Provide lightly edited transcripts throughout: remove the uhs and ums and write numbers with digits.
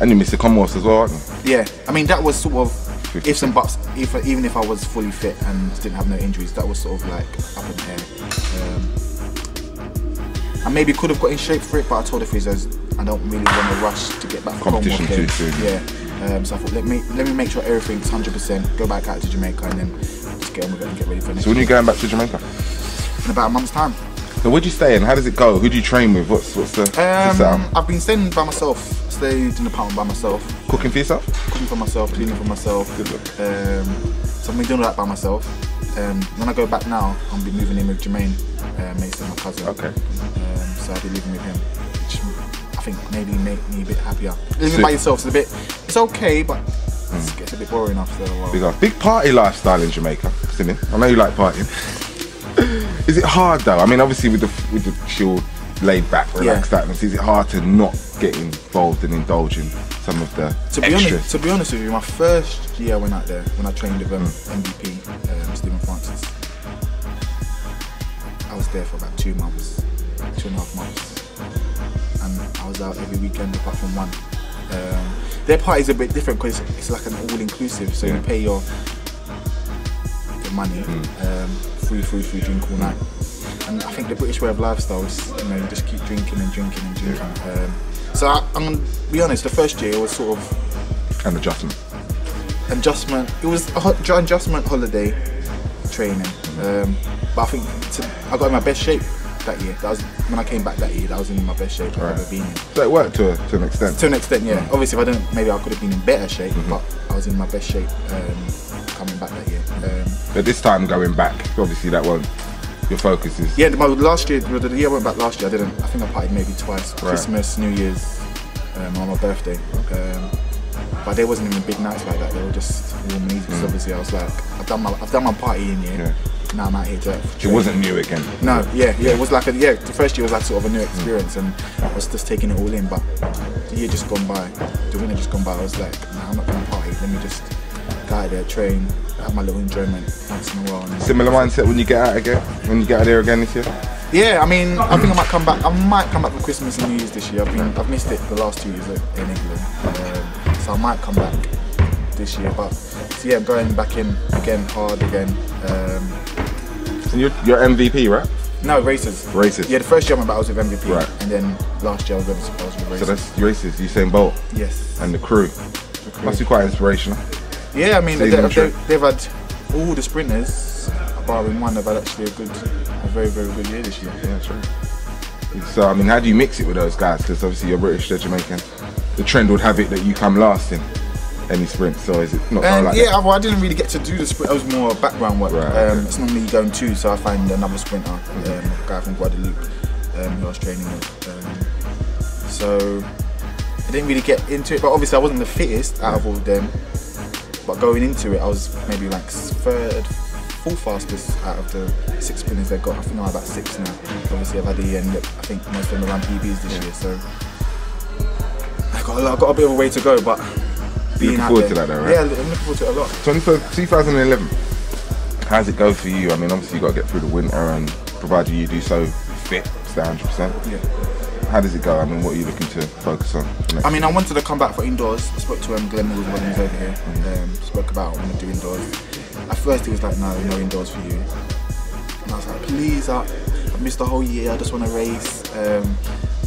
And you missed the Commonwealth as well, aren't you? Yeah, I mean that was sort of ifs and buts. Even if I was fully fit and didn't have no injuries, that was sort of like up in the air. I maybe could have got in shape for it, but I told the physios I don't really want to rush to get back for competition too Games. soon. Yeah, so I thought let me make sure everything's 100%. Go back out to Jamaica and then just get on with it and get ready for next. So when are you going back to Jamaica? In about a month's time. So where do you stay in? How does it go? Who do you train with? What's the setup? I've been staying by myself. Stayed in the apartment by myself. Cooking for yourself? Cooking for myself, cleaning for myself. Good look. So I've been doing all that by myself. When I go back now, I'll be moving in with Jermaine Mason, my cousin. Okay. So I'll be living with him, which I think maybe make me a bit happier. Living by yourself is it's okay, but it gets a bit boring after a while. Big party lifestyle in Jamaica, SImeon. I know you like partying. Is it hard though? I mean, obviously with the chill, laid back, relaxed atmosphere, is it hard to not get involved and indulge in some of the extras? To be honest with you, my first year I went out there when I trained with MVP, Stephen Francis. I was there for about 2 months, 2.5 months, and I was out every weekend apart from one. Their party's a bit different because it's like an all-inclusive, so you pay your money, free drink all night. And I think the British way of lifestyle is, you know, you just keep drinking and drinking and drinking. So I'm gonna be honest, the first year was sort of an adjustment. It was an adjustment holiday training. But I think I got in my best shape that year. That was when I came back that year. That was in my best shape I've ever been in. So it worked to an extent. To an extent, yeah. Obviously, if I didn't, maybe I could have been in better shape. But I was in my best shape coming back that year. But this time going back, obviously that won't. Your focus is. Yeah, my last year, the year I went back last year, I think I partied maybe twice. Christmas, New Year's, on my birthday. But there wasn't even big nights like that. They were just warm and easy. Because obviously I was like, I've done my party in here. Now I'm out here to. It wasn't new again. No, it was like the first year was like sort of a new experience, and I was just taking it all in. But the year just gone by, the winter just gone by. I was like, nah, I'm not gonna party. Let me just go out there, train, have my little enjoyment once in a while. Similar mindset when you get out again. When you get out there again this year. Yeah, I mean, I think I might come back. I might come back for Christmas and New Year's this year. I've missed it the last 2 years in England, so I might come back this year. But so yeah, I'm going back in again, hard again. So you're MVP, right? No, races. Races. Yeah, the first year I went back I was with MVP, right. And then last year I was with races. So that's races. Usain Bolt. Yes. And the crew. Must be quite inspirational. Yeah, I mean they've had all the sprinters, barring one, they've had actually a very good year this year. Yeah, true. So I mean, how do you mix it with those guys? Because obviously you're British, they're Jamaican. The trend would have it that you come last in any sprint. So is it not like yeah, that? well, I didn't really get to do the sprint. It was more background work. Right, It's normally going 2, so I find another sprinter, a guy from Guadeloupe, who I was training with. So I didn't really get into it, but obviously I wasn't the fittest out of all of them. But going into it, I was maybe like 3rd, 4th fastest out of the 6 sprinters they got. I think I'm about 6 now. Obviously I've had the end. I think most of them are around PBs this year, so I've got a bit of a way to go. But you're looking forward to that though, right? Yeah, I'm looking forward to it a lot. 2011, how's it go for you? I mean, obviously you've got to get through the winter, and provided you do so fit, stay 100%. Yeah. How does it go? I mean, what are you looking to focus on? I mean, I wanted to come back for indoors. I spoke to Glenn Mills when he was over here, and spoke about I want to do indoors. At first he was like, no indoors for you. And I was like, please, I've missed the whole year, I just want to race. And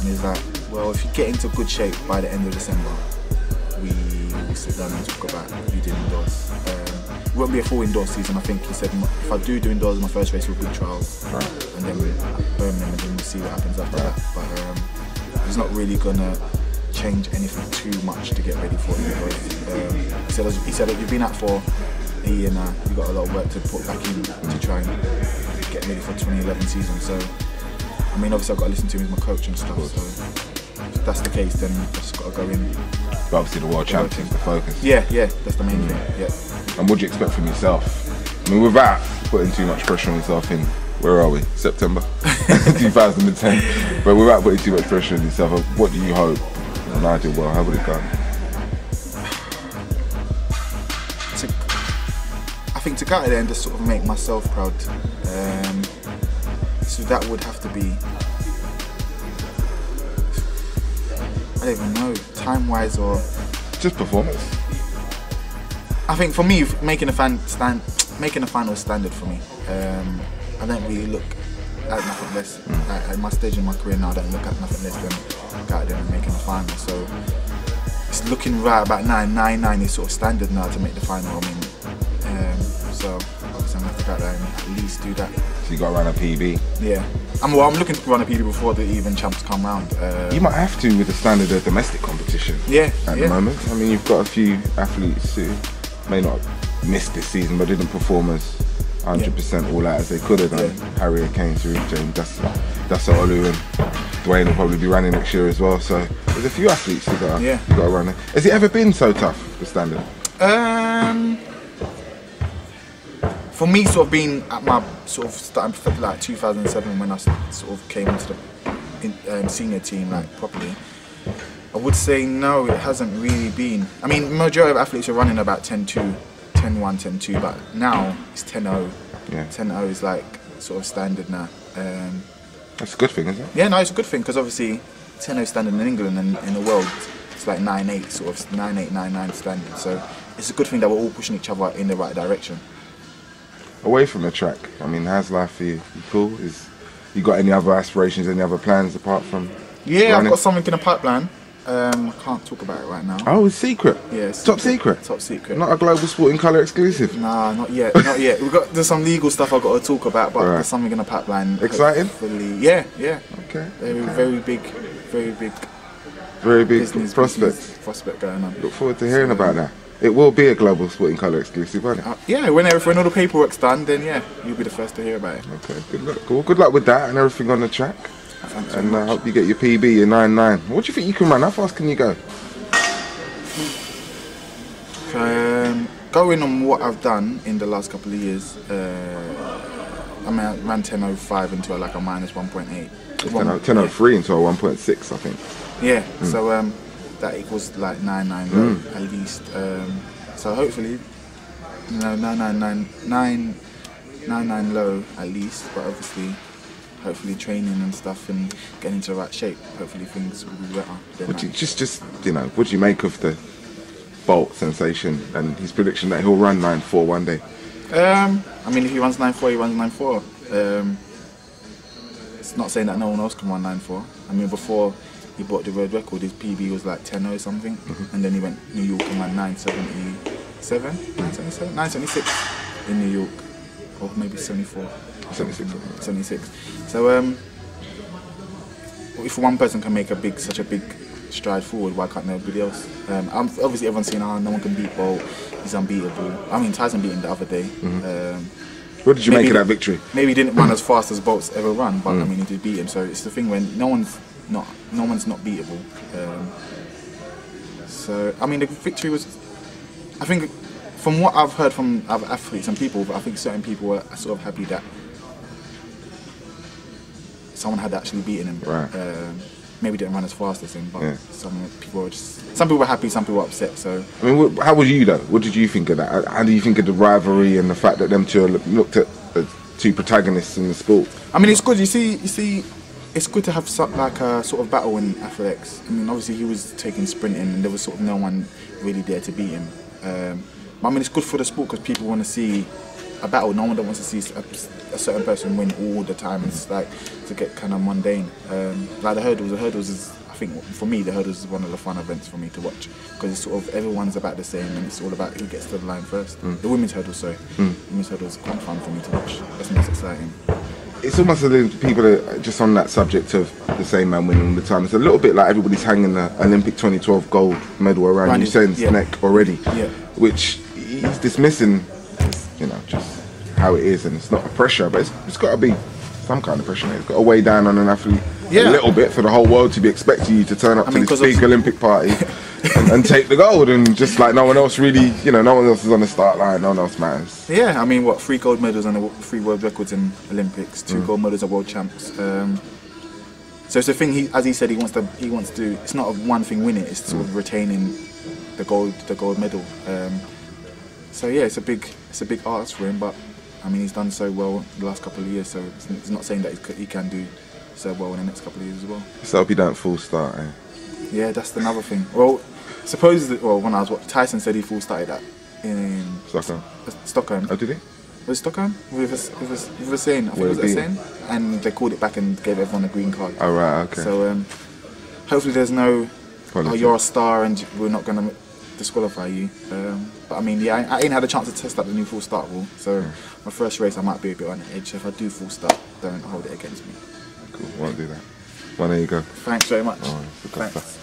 he's like, well, if you get into good shape by the end of December, we sit down and talk about you doing indoors. It won't be a full indoor season. I think he said if I do indoors, my first race will be trials, and then Birmingham, and then we'll see what happens after that. But he's not really gonna change anything too much to get ready for indoors. He said that you've been out for a year now. You've got a lot of work to put back in to try and get ready for 2011 season. So I mean, obviously I've got to listen to him as my coach and stuff. So if that's the case, then I've just got to go in. But obviously the World Champions, the focus. Yeah, that's the main thing. Yeah. And what do you expect from yourself? I mean, without putting too much pressure on yourself in, where are we? September 2010. But without putting too much pressure on yourself, what do you hope? And I do well. How would it go? I think to go out there and just sort of make myself proud. So that would have to be, I don't even know, time-wise or Just performance. I think for me, making a final standard for me. I don't really look at nothing less. At my stage in my career now, I don't look at nothing less than go out there and making the final. So it's looking right about 9.99 is sort of standard now to make the final. I mean, so obviously I'm gonna have to go out there and at least do that. So you got to run a PB. Yeah. I'm looking to run a PB before the even champs come round. You might have to with the standard of domestic competition. Yeah. At the moment, I mean, you've got a few athletes who may not have missed this season, but didn't perform as 100% all out as they could have done. Harriet Kane, James Dassa Olu, and Dwayne will probably be running next year as well. So there's a few athletes you got to run. Has it ever been so tough, the standard? For me, sort of being at my sort of starting for like 2007 when I sort of came into the senior team like properly, I would say no, it hasn't really been. I mean, majority of athletes are running about 10.2, 10.1, 10.2, but now it's 10.0. Yeah. 10.0 is like sort of standard now. That's a good thing, isn't it? Yeah, no, it's a good thing because obviously 10.0 standard in England and in the world, it's like 9.8, sort of 9.8, 9.9 standard. So it's a good thing that we're all pushing each other in the right direction. Away from the track, I mean, how's life for you? You cool? You got any other aspirations, any other plans apart from running? I've got something in the pipeline. I can't talk about it right now. Oh, it's secret? Yeah, Top secret? Top secret. Not a Global Sporting Colour exclusive? Nah, not yet, not yet. There's some legal stuff I've got to talk about, but there's something in the pipeline. Exciting? Yeah. Okay. Very big business, prospect going on. Look forward to hearing about that. It will be a Global Sporting Colour exclusive, won't it? Yeah, when all the paperwork's done, then yeah, you'll be the first to hear about it. Okay, good luck. Well, good luck with that and everything on the track. Thanks and I hope you get your PB, your 9.9. What do you think you can run? How fast can you go? Going on what I've done in the last couple of years, I mean, I ran 10.05 into like a minus 1.8. 10.03 into a 1.6, I think. Yeah, so that equals like 9.9 low at least. So hopefully, 9.9 low at least, but obviously, hopefully training and stuff and getting into the right shape, hopefully things will be better. What do you make of the Bolt sensation and his prediction that he'll run 9.4 one day? I mean, if he runs 9.4, he runs 9.4. It's not saying that no one else can run 9.4. I mean, before he bought the world record, his PB was like 10.0 something, and then he went New York and ran 9.76 in New York, or maybe 74. 76. So if one person can make such a big stride forward, why can't nobody else? Obviously everyone's saying, no one can beat Bolt, he's unbeatable. I mean, Tyson beat him the other day. What did you make of that victory? Maybe he didn't run as fast as Bolt's ever run, but I mean, he did beat him. So it's the thing when no one's not beatable. So I mean, the victory was, I think, from what I've heard from other athletes and people, I think certain people were sort of happy that someone had actually beaten him. Right. Maybe didn't run as fast as him, but some people were happy, some people were upset. So I mean, how was you though? What did you think of that? How do you think of the rivalry and the fact that them two looked at the two protagonists in the sport? I mean, it's good. You see, it's good to have like a sort of battle in athletics. I mean, obviously he was taking sprinting, and there was sort of no one really there to beat him. But I mean, it's good for the sport because people want to see a battle. No one wants to see a certain person win all the time. It's like to get kind of mundane. Like the hurdles is, I think for me, the hurdles is one of the fun events for me to watch because it's sort of everyone's about the same and it's all about who gets to the line first. The women's hurdles, women's hurdles is quite fun for me to watch. That's most exciting. It's almost as if people are just on that subject of the same man winning all the time. It's a little bit like everybody's hanging the Olympic 2012 gold medal around Usain's neck already, which he's dismissing, just how it is, and it's not a pressure, but it's got to be some kind of pressure. It's got to weigh down on an athlete a little bit for the whole world to be expecting you to turn up to this big Olympic party and take the gold, and just like no one else really, no one else is on the start line, no one else matters. Yeah, I mean, 3 gold medals and 3 world records in Olympics, 2 gold medals at world champs. So it's a thing. As he said, he wants to. It's not a one thing winning. It's sort of retaining the gold medal. So yeah, it's a big ask for him, but I mean, he's done so well the last couple of years, so it's not saying that he can do so well in the next couple of years as well. So I hope you don't full start, eh? Yeah, that's another thing. Well, supposedly, well, when I was watching, Tyson said he full started that in Stockholm. Oh, did he? Was it Stockholm? With a saying, I think it was a saying, and they called it back and gave everyone a green card. Oh right, okay. So hopefully there's no, Politics. you're a star and we're not going to disqualify you. But I mean, yeah, I ain't had a chance to test out the new full start rule. So my first race I might be a bit on the edge. So if I do full start, don't hold it against me. Cool, won't do that. Well, there you go. Thanks very much. All right, Thanks.